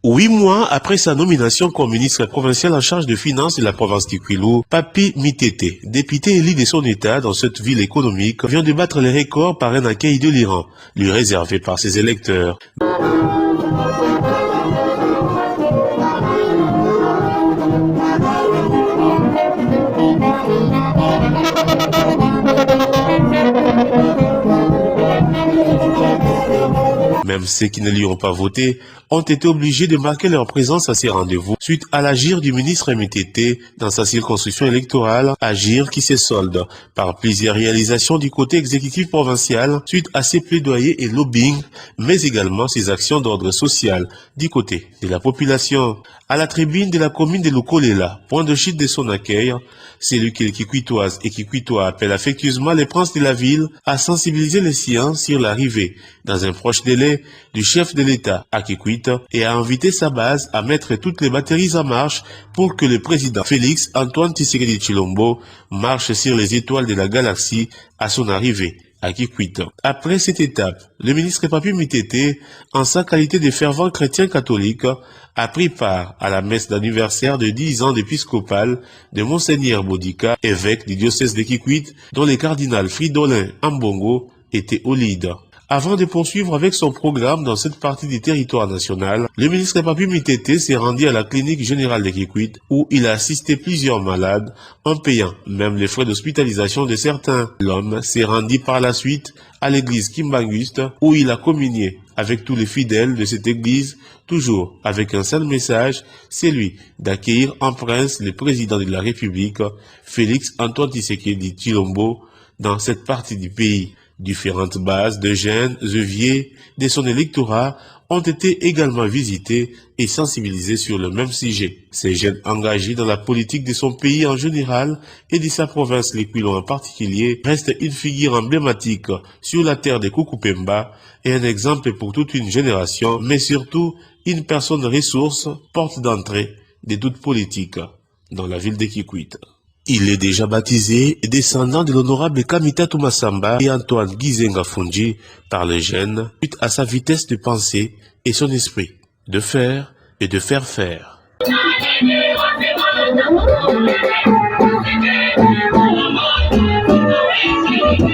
8 mois après sa nomination comme ministre provincial en charge de finances de la province du Kwilu, Papi Mitete, député élu de son état dans cette ville économique, vient de battre les records par un accueil de l'Iran, lui réservé par ses électeurs. Même ceux qui ne lui ont pas voté ont été obligés de marquer leur présence à ces rendez-vous suite à l'agir du ministre Mitete dans sa circonscription électorale, agir qui se solde par plusieurs réalisations du côté exécutif provincial suite à ses plaidoyers et lobbying, mais également ses actions d'ordre social du côté de la population. À la tribune de la commune de Lukolela, point de chute de son accueil, celui que les Kikwitoises et Kikwitois appellent affectueusement les princes de la ville a sensibilisé les siens sur l'arrivée, dans un proche délai, du chef de l'État à Kikwit et a invité sa base à mettre toutes les batteries en marche pour que le président Félix Antoine Tshisekedi Tshilombo marche sur les étoiles de la galaxie à son arrivée à Kikwit. Après cette étape, le ministre Papi Mitete, en sa qualité de fervent chrétien catholique, a pris part à la messe d'anniversaire de 10 ans d'épiscopal de Monseigneur Bodica, évêque du diocèse de Kikwit, dont le cardinal Fridolin Ambongo était au leader. Avant de poursuivre avec son programme dans cette partie du territoire national, le ministre Papi Mitete s'est rendu à la clinique générale de Kikwit où il a assisté plusieurs malades en payant même les frais d'hospitalisation de certains. L'homme s'est rendu par la suite à l'église Kimbanguste où il a communié avec tous les fidèles de cette église, toujours avec un seul message, celui d'accueillir en prince le président de la République, Félix Antoine Tshisekedi Tshilombo, dans cette partie du pays. Différentes bases de jeunes œuvriers de son électorat ont été également visitées et sensibilisées sur le même sujet. Ces jeunes engagés dans la politique de son pays en général et de sa province le Kwilu en particulier restent une figure emblématique sur la terre de Kukupemba et un exemple pour toute une génération, mais surtout une personne ressource, porte d'entrée de toute politique dans la ville de Kikwit. Il est déjà baptisé descendant de l'honorable Kamita Tumasamba et Antoine Gizenga Fungi par les jeunes suite à sa vitesse de pensée et son esprit de faire et de faire faire.